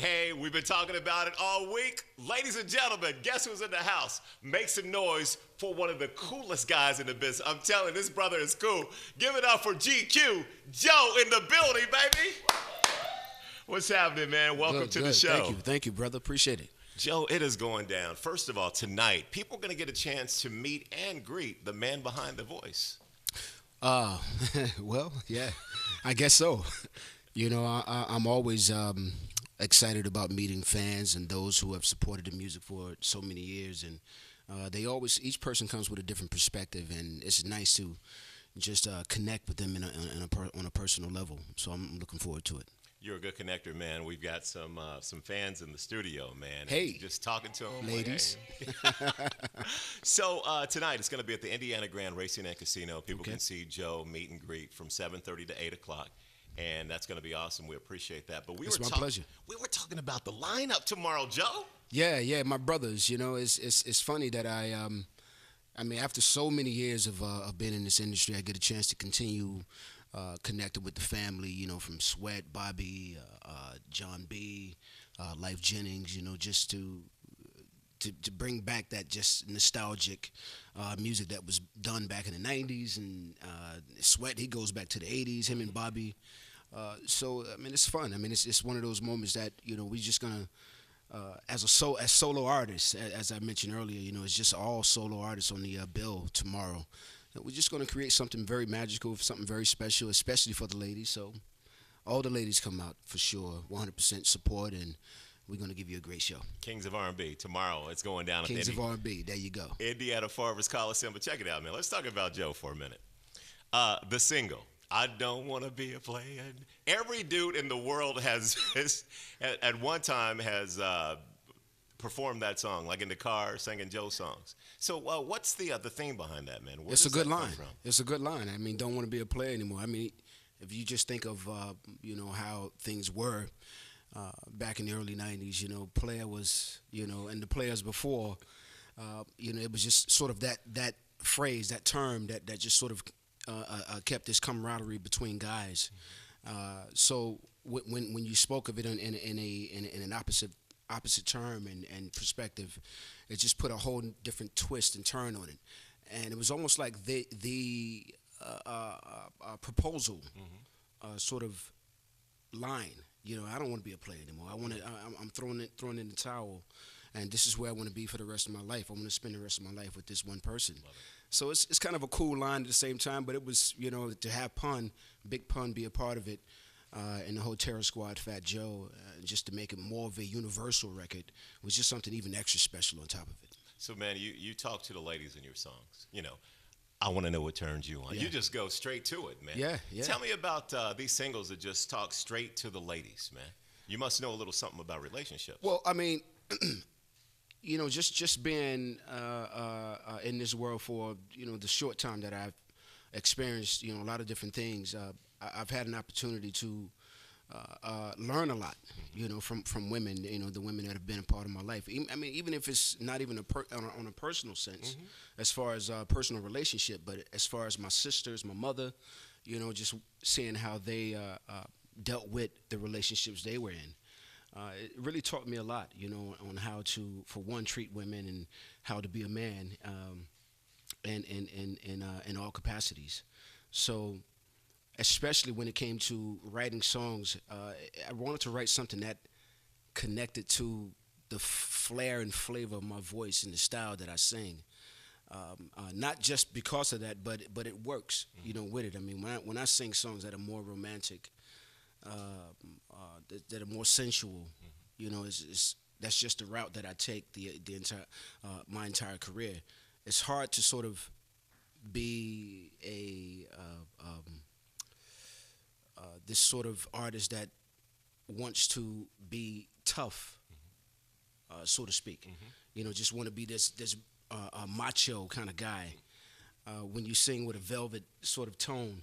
Hey, we've been talking about it all week. Ladies and gentlemen, guess who's in the house? Make some noise for one of the coolest guys in the business. I'm telling you, this brother is cool. Give it up for GQ, Joe in the building, baby. What's happening, man? Welcome to the show. Thank you, brother. Appreciate it. Joe, it is going down. First of all, tonight, people are going to get a chance to meet and greet the man behind the voice. Well, yeah, I guess so. You know, I'm always excited about meeting fans and those who have supported the music for so many years, and each person comes with a different perspective, and it's nice to just connect with them on a personal level. So I'm looking forward to it. You're a good connector, man. We've got some fans in the studio, man. Hey, just talking to them, ladies. Like, hey. So tonight it's going to be at the Indiana Grand Racing and Casino. People can see Joe meet and greet from 7:30 to 8 o'clock. And that's going to be awesome. We appreciate that. But it's my pleasure. We were talking about the lineup tomorrow, Joe. Yeah, my brothers. You know, it's funny that I mean, after so many years of being in this industry, I get a chance to continue connected with the family. You know, from Sweat, Bobby, John B, Life Jennings. You know, just to bring back that just nostalgic music that was done back in the '90s, and Sweat, he goes back to the '80s. Him and Bobby. So I mean, it's fun. I mean, it's one of those moments that, you know, we're just gonna as solo artists, as I mentioned earlier. You know, it's just all solo artists on the bill tomorrow. We're just gonna create something very magical, something very special, especially for the ladies. So all the ladies come out for sure, 100% support, and we're going to give you a great show. Kings of R&B. Tomorrow, it's going down Kings at of R&B. There you go. Indiana Farmers Coliseum. But check it out, man. Let's talk about Joe for a minute. The single, I Don't Want to Be a Player. Every dude in the world has at one time has performed that song, like in the car, singing Joe songs. So what's the theme behind that, man? It's a good line. It's a good line. I mean, don't want to be a player anymore. I mean, if you just think of, you know, how things were, back in the early 90s, you know, player was, you know, and the players before, you know, it was just sort of that phrase, that term that just sort of kept this camaraderie between guys. So when you spoke of it in an opposite term and perspective, it just put a whole different twist and turn on it. And it was almost like the proposal sort of line. You know, I don't want to be a player anymore. I'm throwing in the towel, and this is where I want to be for the rest of my life. I want to spend the rest of my life with this one person. So it's kind of a cool line at the same time, but it was, you know, to have Big Pun be a part of it, and the whole Terror Squad, Fat Joe, just to make it more of a universal record was just something even extra special on top of it. So, man, you talk to the ladies in your songs, you know. I want to know what turns you on. Yeah. You just go straight to it, man. Yeah. Tell me about these singles that just talk straight to the ladies, man. You must know a little something about relationships. Well, I mean, you know, just being in this world for, you know, the short time that I've experienced, you know, a lot of different things. I've had an opportunity to learn a lot, you know, from women, you know, the women that have been a part of my life. I mean, even if it's not even on a personal sense, as far as personal relationship, but as far as my sisters, my mother, you know, just seeing how they dealt with the relationships they were in. It really taught me a lot, you know, on how to, for one, treat women and how to be a man, in all capacities. So, especially when it came to writing songs, I wanted to write something that connected to the flair and flavor of my voice and the style that I sing. Not just because of that, but it works, you know, with it. I mean, when I sing songs that are more romantic, that are more sensual, you know, that's just the route that I take the entire my entire career. It's hard to sort of be this sort of artist that wants to be tough, so to speak. You know, just want to be this macho kind of guy. When you sing with a velvet sort of tone,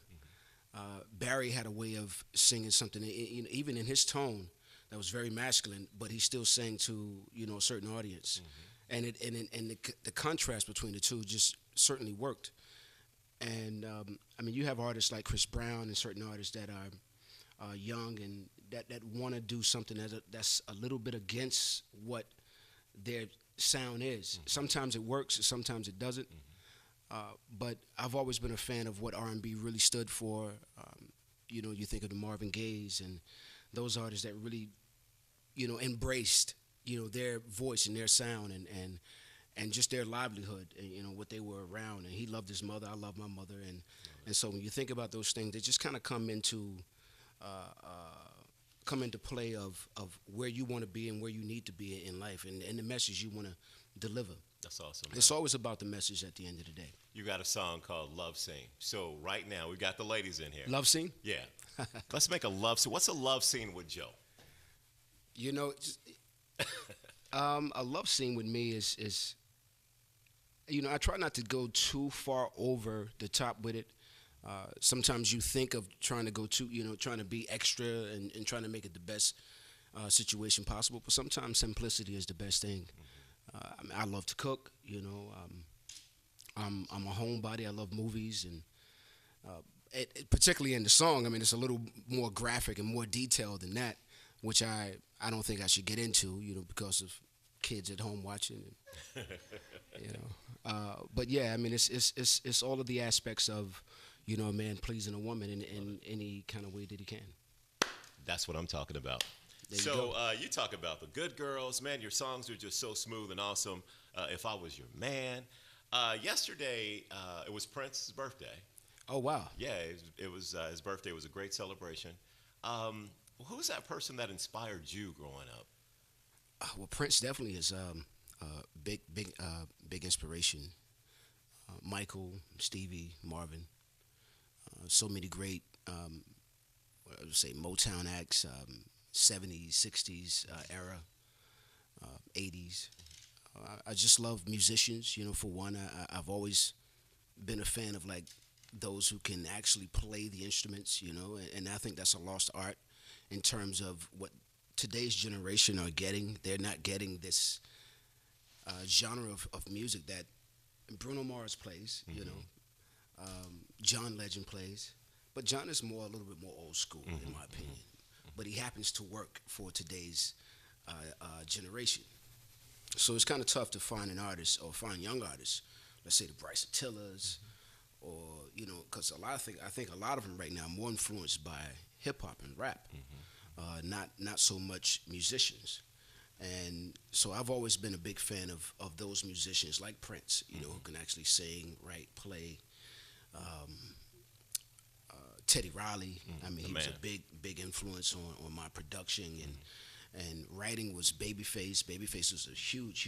Barry had a way of singing something, even in his tone, that was very masculine, but he still sang to, you know, a certain audience, and the contrast between the two just certainly worked. And I mean, you have artists like Chris Brown and certain artists that are young and that want to do something that's a little bit against what their sound is. Sometimes it works, sometimes it doesn't. But I've always been a fan of what R&B really stood for. You think of the Marvin Gayes and those artists that really, embraced, their voice and their sound and just their livelihood and what they were around. And he loved his mother. I love my mother. And so when you think about those things, they just kind of come into play of where you want to be and where you need to be in life and the message you want to deliver. That's awesome. Man. It's always about the message at the end of the day. You got a song called Love Scene. So right now we got the ladies in here. Love scene? Yeah. Let's make a love scene. What's a love scene with Joe? A love scene with me is I try not to go too far over the top with it. Sometimes you think of trying to go too, trying to be extra and trying to make it the best situation possible. But sometimes simplicity is the best thing. I love to cook. I'm a homebody. I love movies, and particularly in the song, it's a little more graphic and more detailed than that, which I don't think I should get into, because of kids at home watching. But yeah, it's all of the aspects of, a man pleasing a woman in any kind of way that he can. That's what I'm talking about. So you talk about the good girls, man. Your songs are just so smooth and awesome. If I Was Your Man. Yesterday, it was Prince's birthday. Oh, wow. Yeah, it was his birthday. It was a great celebration. Who's that person that inspired you growing up? Well, Prince definitely is big inspiration. Michael, Stevie, Marvin, so many great, I would say Motown acts, 70s, 60s era, 80s. I just love musicians. For one, I've always been a fan of like those who can actually play the instruments. And I think that's a lost art in terms of what today's generation are getting. They're not getting this genre of music that Bruno Mars plays. John Legend plays, but John is a little bit more old school in my opinion. But he happens to work for today's generation. So it's kind of tough to find an artist or find young artists, let's say the Bryce Tillas, or because I think a lot of them right now are more influenced by hip hop and rap, not so much musicians. And so I've always been a big fan of those musicians like Prince, who can actually sing, write, play. Teddy Riley, he was a big influence on my production and writing was Babyface. Babyface was a huge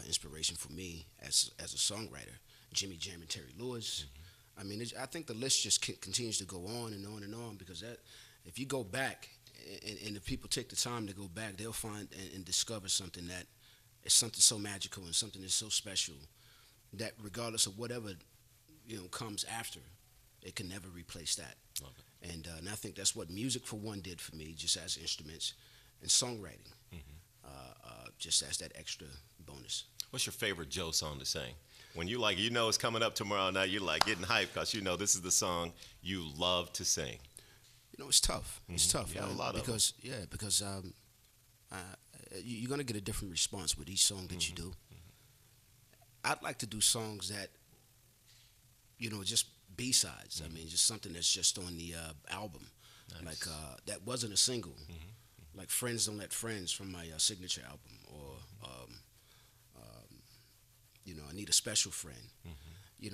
inspiration for me as a songwriter. Jimmy Jam and Terry Lewis. I think the list just continues to go on and on and on because if you go back and if people take the time to go back, they'll find and discover something that is something so magical and something that's so special that regardless of whatever comes after, it can never replace that. And I think that's what music, for one, did for me, just as instruments, and songwriting, just as that extra bonus. What's your favorite Joe song to sing? When it's coming up tomorrow night, you're like getting hyped because this is the song you love to sing. It's tough. It's tough. Yeah, a lot because you're gonna get a different response with each song that you do. I'd like to do songs that, just B-sides. Just something that's just on the album. Nice. Like that wasn't a single. Like Friends Don't Let Friends from my signature album, or I Need a Special Friend.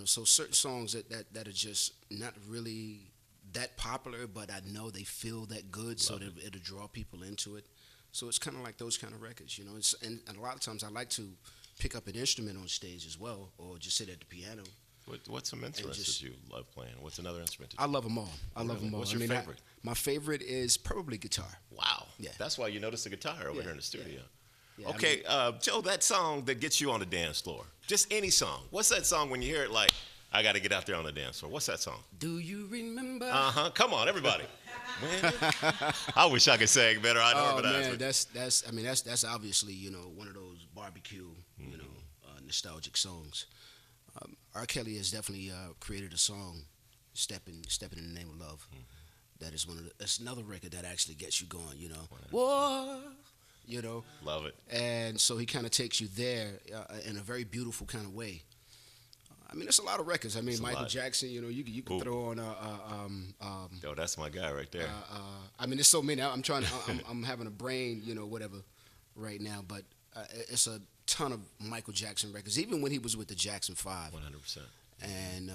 So certain songs that are just not really that popular, but I know they feel that good, so that it'll draw people into it. So it's kind of like those kind of records, and a lot of times I like to pick up an instrument on stage as well, or just sit at the piano. What's some instruments that you love playing? What's another instrument? I love them all. I love them all. What's your favorite? My favorite is probably guitar. Wow. Yeah. That's why you noticed the guitar over here in the studio. Yeah, okay, Joe, that song that gets you on the dance floor. Just any song. What's that song when you hear it like, I got to get out there on the dance floor? What's that song? Do you remember? Come on, everybody. I wish I could sing better. I know it, but man, that's obviously one of those barbecue nostalgic songs. R. Kelly has definitely created a song, "Stepping in the Name of Love," that is it's another record that actually gets you going. War. Love it. And so he kind of takes you there in a very beautiful kind of way. I mean, there's a lot of records. I mean, Michael Jackson. You can throw on. Yo, that's my guy right there. I mean, there's so many. I'm having a brain, whatever, right now. But it's a ton of Michael Jackson records, even when he was with the Jackson 5. 100%. And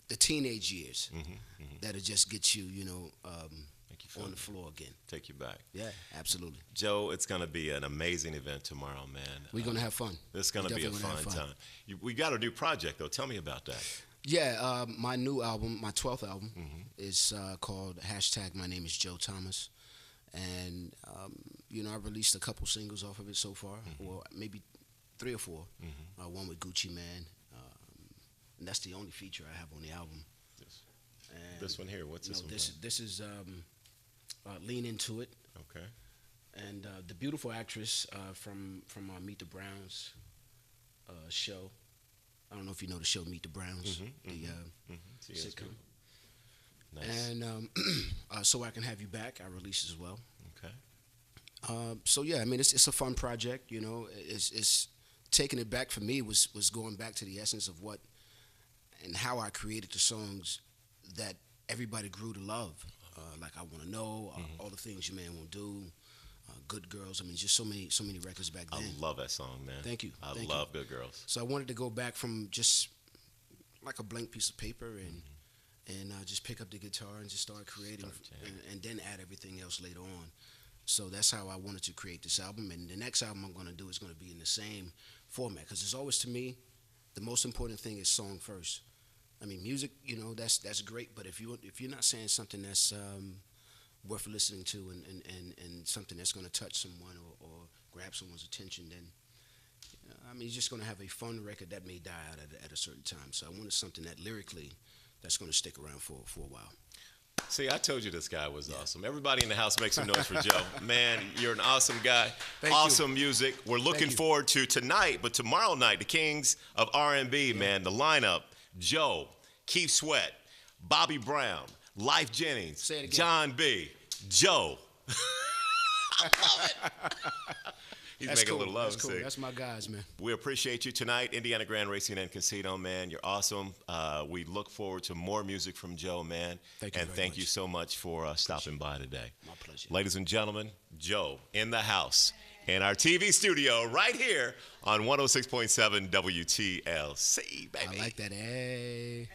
the teenage years that'll just get you, on the floor again. Take you back. Yeah, absolutely. Joe, it's going to be an amazing event tomorrow, man. We're going to have fun. It's going to be a fun time. We got a new project, though. Tell me about that. Yeah, my new album, my 12th album, is called #My Name is Joe Thomas. And, I released a couple singles off of it so far, or maybe 3 or 4. One with Gucci Mane. And that's the only feature I have on the album. This one here, what's this one? This is Lean Into It. Okay. And the beautiful actress from Meet the Browns show. I don't know if you know the show Meet the Browns, the sitcom. Nice. And So I Can Have You Back, I released as well. Okay. So yeah, I mean it's a fun project. It's taking it back for me was going back to the essence of what and how I created the songs that everybody grew to love. Like I Want to Know, All the Things Your Man Won't Do, Good Girls. I mean, just so many records back then. I love that song, man. Thank you. I love Good Girls. So I wanted to go back from just like a blank piece of paper and just pick up the guitar and just start creating and then add everything else later on. So that's how I wanted to create this album. And the next album I'm going to do is going to be in the same format because it's always, to me, the most important thing is song first. I mean, music, that's great, but if you're not saying something that's worth listening to and something that's going to touch someone or grab someone's attention, then you're just going to have a fun record that may die out at a certain time. So I wanted something that lyrically that's going to stick around for a while. See, I told you this guy was awesome. Everybody in the house make some noise for Joe. Man, you're an awesome guy. Awesome music. We're looking forward to tonight, but tomorrow night, the Kings of R&B, man, the lineup, Joe, Keith Sweat, Bobby Brown, Life Jennings, John B., Joe. I love it. He's making a little love. That's cool. That's my guys, man. We appreciate you tonight, Indiana Grand Racing and Casino, man. You're awesome. We look forward to more music from Joe, man. Thank you so much for stopping by today. My pleasure. Ladies and gentlemen, Joe in the house in our TV studio right here on 106.7 WTLC, baby. I like that. Hey.